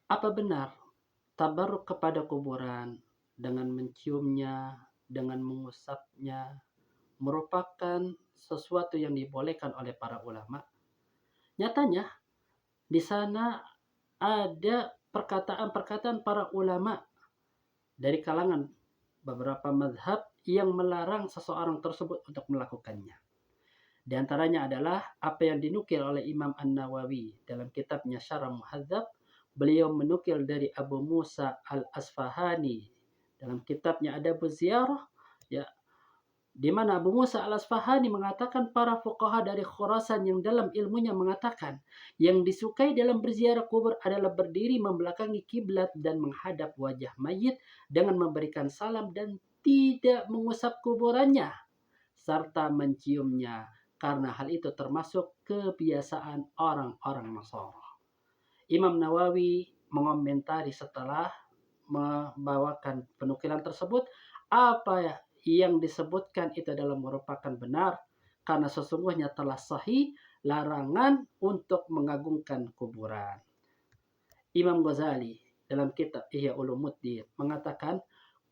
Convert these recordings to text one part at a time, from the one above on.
Apa benar tabarruk kepada kuburan dengan menciumnya, dengan mengusapnya merupakan sesuatu yang dibolehkan oleh para ulama? Nyatanya di sana ada perkataan-perkataan para ulama dari kalangan beberapa mazhab yang melarang seseorang tersebut untuk melakukannya. Di antaranya adalah apa yang dinukil oleh Imam An-Nawawi dalam kitabnya Syarah Muhadzab. Beliau menukil dari Abu Musa Al-Asfahani dalam kitabnya Adabuz Ziyarah, ya, di mana Abu Musa Al-Asfahani mengatakan para fuqaha dari Khurasan yang dalam ilmunya mengatakan yang disukai dalam berziarah kubur adalah berdiri membelakangi kiblat dan menghadap wajah mayit dengan memberikan salam dan tidak mengusap kuburannya serta menciumnya karena hal itu termasuk kebiasaan orang-orang Nasara. Imam Nawawi mengomentari setelah membawakan penukilan tersebut, apa yang disebutkan itu adalah merupakan benar karena sesungguhnya telah sahih larangan untuk mengagungkan kuburan. Imam Ghazali dalam kitab Ihya Ulumuddin mengatakan,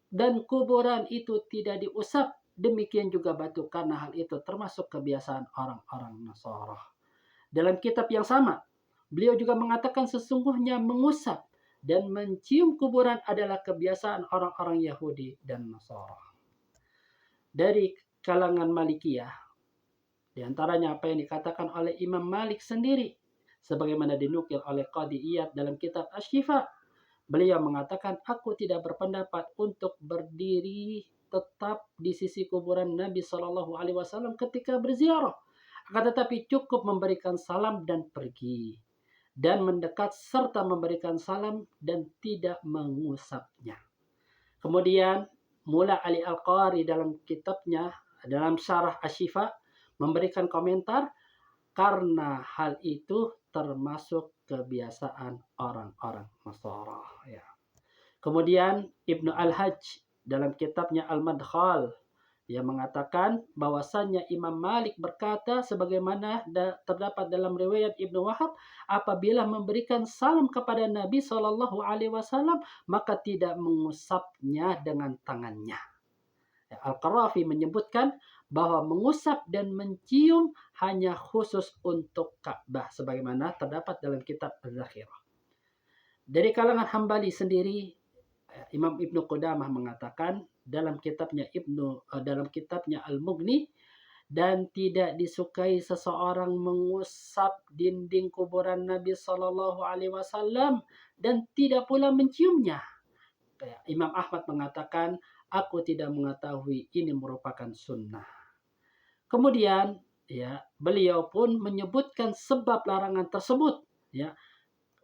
dan kuburan itu tidak diusap, demikian juga batu karena hal itu termasuk kebiasaan orang-orang Nasara. Dalam kitab yang sama, beliau juga mengatakan sesungguhnya mengusap dan mencium kuburan adalah kebiasaan orang-orang Yahudi dan Nasara. Dari kalangan Malikiyah, di antaranya apa yang dikatakan oleh Imam Malik sendiri, sebagaimana dinukil oleh Qadi Iyad dalam kitab Asy-Syifa. Beliau mengatakan, aku tidak berpendapat untuk berdiri tetap di sisi kuburan Nabi Shallallahu Alaihi Wasallam ketika berziarah, akan tetapi cukup memberikan salam dan pergi, dan mendekat serta memberikan salam dan tidak mengusapnya. Kemudian Mula Ali Al-Qari dalam kitabnya dalam Syarah Asy-Syifa memberikan komentar karena hal itu termasuk kebiasaan orang-orang Nasara. Ya. Kemudian Ibnu Al-Hajj dalam kitabnya Al-Madkhal yang mengatakan bahwasannya Imam Malik berkata sebagaimana terdapat dalam riwayat Ibnu Wahab, apabila memberikan salam kepada Nabi Shallallahu Alaihi Wasallam maka tidak mengusapnya dengan tangannya. Al-Qarafi menyebutkan bahwa mengusap dan mencium hanya khusus untuk Ka'bah sebagaimana terdapat dalam kitab Az-Zakhirah. Dari kalangan Hambali sendiri, Imam Ibnu Qudamah mengatakan dalam kitabnya Al-Mughni, dan tidak disukai seseorang mengusap dinding kuburan Nabi Shallallahu Alaihi Wasallam dan tidak pula menciumnya. Imam Ahmad mengatakan, aku tidak mengetahui ini merupakan sunnah. Kemudian ya beliau pun menyebutkan sebab larangan tersebut. Ya,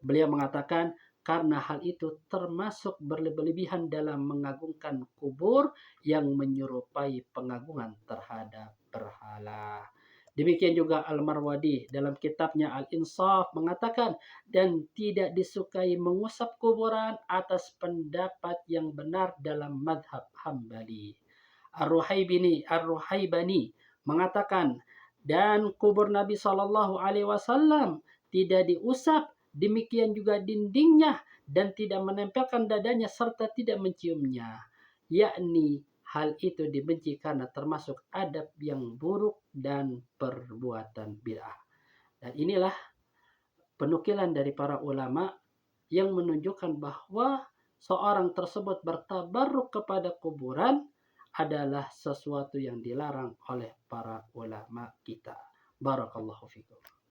beliau mengatakan karena hal itu termasuk berlebihan dalam mengagungkan kubur yang menyerupai pengagungan terhadap berhala. Demikian juga Al-Marwadi dalam kitabnya Al-Insaf mengatakan, dan tidak disukai mengusap kuburan atas pendapat yang benar dalam madhab Hambali. Ar-Ruhaibani mengatakan, dan kubur Nabi Shallallahu Alaihi Wasallam tidak diusap, demikian juga dindingnya, dan tidak menempelkan dadanya serta tidak menciumnya, yakni hal itu dibenci karena termasuk adab yang buruk dan perbuatan bid'ah. Dan inilah penukilan dari para ulama yang menunjukkan bahwa seorang tersebut bertabarruk kepada kuburan adalah sesuatu yang dilarang oleh para